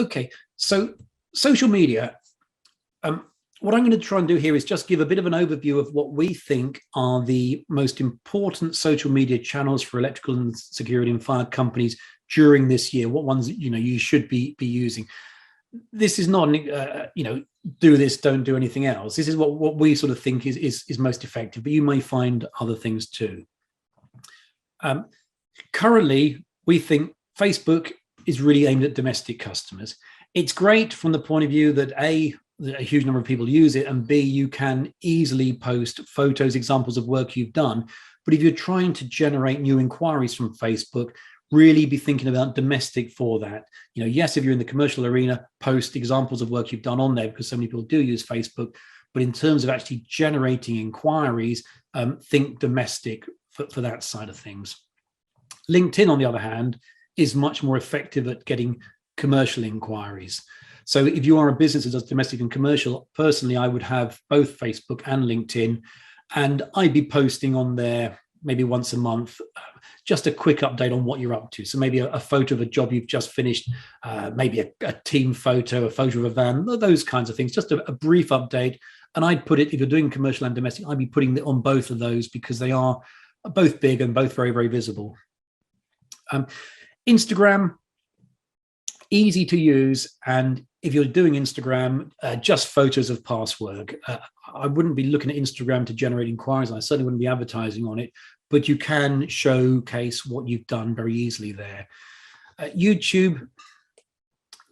Okay, so social media. Um, what I'm going to try and do here is just give a bit of an overview of what we think are the most important social media channels for electrical and security and fire companies during this year. What ones you should be using. This is not do this, don't do anything else. This is what we sort of think is most effective, but you may find other things too. Currently, we think Facebook is really aimed at domestic customers. It's great from the point of view that a huge number of people use it, and B, you can easily post photos, examples of work you've done. But if you're trying to generate new inquiries from Facebook, really be thinking about domestic for that. Yes, if you're in the commercial arena, post examples of work you've done on there because so many people do use Facebook. But in terms of actually generating inquiries, think domestic for that side of things. LinkedIn, on the other hand, is much more effective at getting commercial inquiries. So if you are a business that does domestic and commercial, personally, I would have both Facebook and LinkedIn, and I'd be posting on there maybe once a month, just a quick update on what you're up to. So maybe a photo of a job you've just finished, maybe a team photo, a photo of a van, those kinds of things, just a brief update. And I'd put it, if you're doing commercial and domestic, I'd be putting it on both of those because they are both big and both very, very visible. Instagram, easy to use. And if you're doing Instagram, just photos of past work. I wouldn't be looking at Instagram to generate inquiries. I certainly wouldn't be advertising on it, but you can showcase what you've done very easily there. YouTube,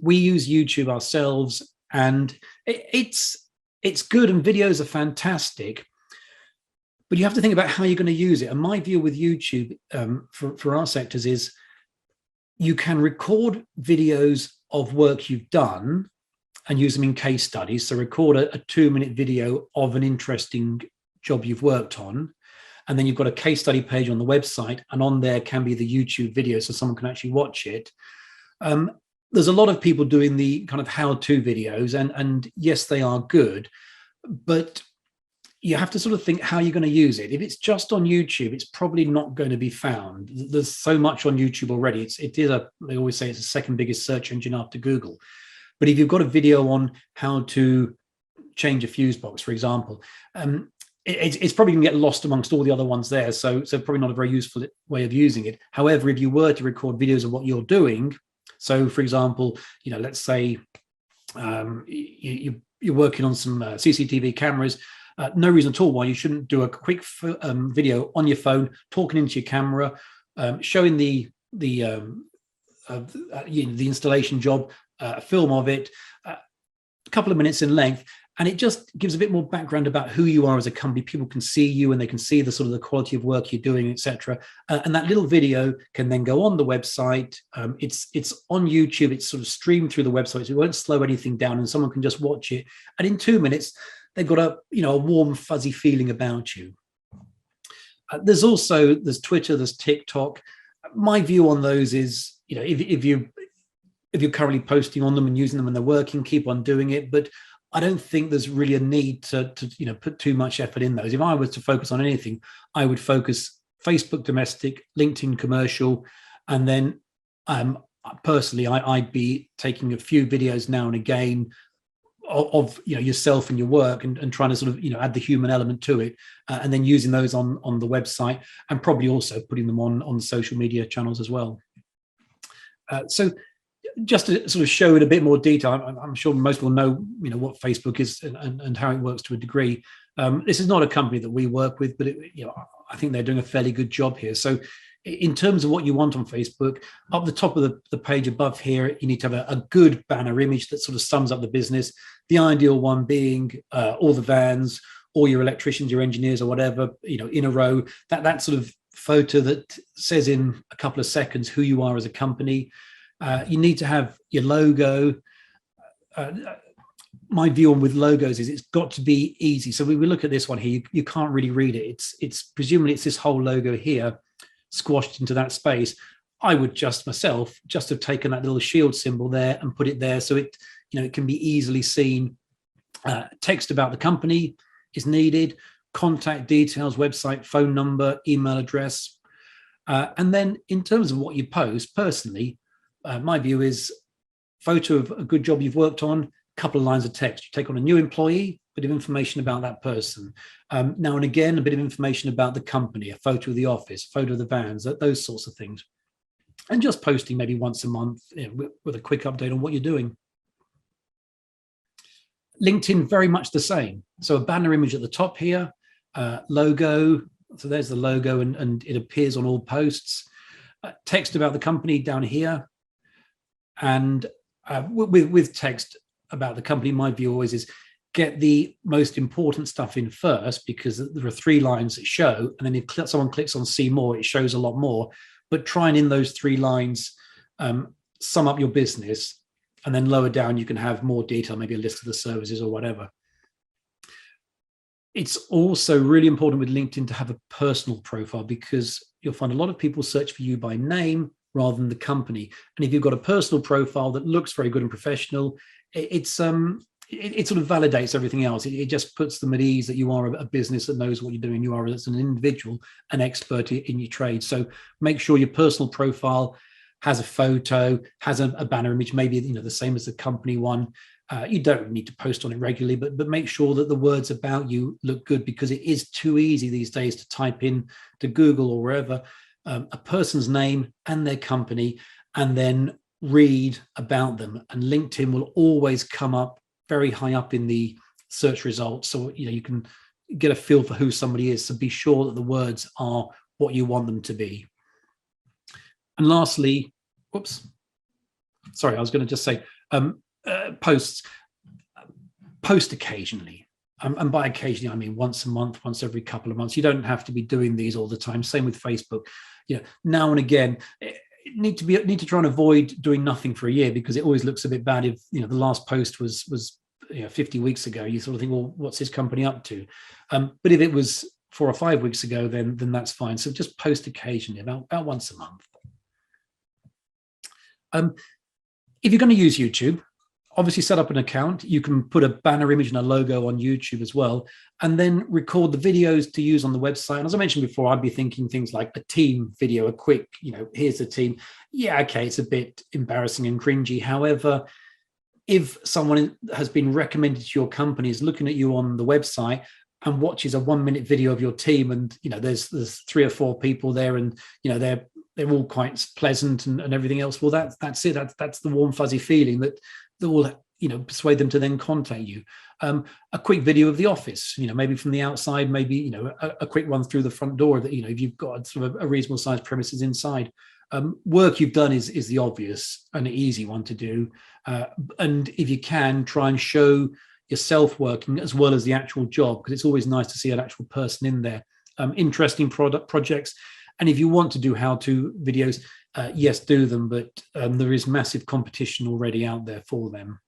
we use YouTube ourselves, and it's good, and videos are fantastic. But you have to think about how you're going to use it. And my view with YouTube for our sectors is you can record videos of work you've done and use them in case studies. So record a 2-minute video of an interesting job you've worked on. And then you've got a case study page on the website, and on there can be the YouTube video so someone can actually watch it. There's a lot of people doing the kind of how-to videos, and yes, they are good, but you have to sort of think how you're going to use it. If it's just on YouTube, it's probably not going to be found. There's so much on YouTube already. They always say it's the second biggest search engine after Google. But if you've got a video on how to change a fuse box, for example, it's probably going to get lost amongst all the other ones there. So probably not a very useful way of using it. However, if you were to record videos of what you're doing, so for example, let's say you're working on some CCTV cameras, no reason at all why you shouldn't do a quick video on your phone, talking into your camera, showing the installation job, a film of it, a couple of minutes in length, and it just gives a bit more background about who you are as a company. People can see you, and they can see the sort of the quality of work you're doing, etc. And that little video can then go on the website. It's on YouTube. It's sort of streamed through the website, so it won't slow anything down, and someone can just watch it. And in 2 minutes, they've got a warm, fuzzy feeling about you. There's Twitter, there's TikTok. My view on those is, if you're currently posting on them and using them and they're working, keep on doing it. But I don't think there's really a need to put too much effort in those. If I was to focus on anything, I would focus Facebook domestic, LinkedIn commercial, and then personally, I'd be taking a few videos now and again of yourself and your work, and trying to sort of add the human element to it, and then using those on the website, and probably also putting them on social media channels as well. So just to sort of show it a bit more detail, I'm sure most people know what Facebook is and how it works to a degree. This is not a company that we work with, but I think they're doing a fairly good job here. So in terms of what you want on Facebook, up the top of the page above here, you need to have a good banner image that sort of sums up the business. The ideal one being all the vans, all your electricians, your engineers, or whatever, in a row. That sort of photo that says in a couple of seconds who you are as a company. You need to have your logo. My view on with logos is it's got to be easy. So we look at this one here, you can't really read it. It's presumably it's this whole logo here squashed into that space. I would just have taken that little shield symbol there and put it there so it can be easily seen. Text about the company is needed, contact details, website, phone number, email address. And then in terms of what you post, personally, my view is photo of a good job you've worked on, couple of lines of text. You take on a new employee, bit of information about that person. Now and again, a bit of information about the company, a photo of the office, a photo of the vans, those sorts of things. And just posting maybe once a month, with a quick update on what you're doing. LinkedIn, very much the same. So a banner image at the top here, logo. So there's the logo, and it appears on all posts. Text about the company down here. And with text about the company, my view always is get the most important stuff in first, because there are 3 lines that show, and then if someone clicks on see more, it shows a lot more. But try and in those 3 lines, sum up your business, and then lower down you can have more detail, maybe a list of the services or whatever. It's also really important with LinkedIn to have a personal profile, because you'll find a lot of people search for you by name rather than the company. And if you've got a personal profile that looks very good and professional, it sort of validates everything else. It just puts them at ease that you are a business that knows what you're doing. You are, as an individual, an expert in your trade. So make sure your personal profile has a photo, has a banner image, maybe the same as the company one. You don't need to post on it regularly, but make sure that the words about you look good, because it is too easy these days to type in to Google or wherever a person's name and their company, and then read about them. And LinkedIn will always come up very high up in the search results, so you can get a feel for who somebody is. So be sure that the words are what you want them to be. And lastly, I was going to just say, post occasionally. And by occasionally, I mean once a month, once every couple of months. You don't have to be doing these all the time. Same with Facebook. Now and again, need to try and avoid doing nothing for a year, because it always looks a bit bad if the last post was 50 weeks ago. You sort of think, well, what's this company up to? But if it was 4 or 5 weeks ago, then that's fine. So just post occasionally, about once a month. If you're going to use YouTube, obviously set up an account. You can put a banner image and a logo on YouTube as well, and then record the videos to use on the website. And as I mentioned before, I'd be thinking things like a team video, a quick, here's the team. Yeah, okay, it's a bit embarrassing and cringy. However, if someone has been recommended to your company, is looking at you on the website and watches a 1-minute video of your team, and there's 3 or 4 people there, and they're all quite pleasant and everything else, well, that's it. That's the warm fuzzy feeling that will persuade them to then contact you. A quick video of the office, maybe from the outside, maybe a quick one through the front door, that if you've got sort of a reasonable sized premises inside. Work you've done is the obvious and easy one to do, and if you can, try and show yourself working as well as the actual job, because it's always nice to see an actual person in there. Interesting projects. And if you want to do how-to videos, yes, do them, but there is massive competition already out there for them.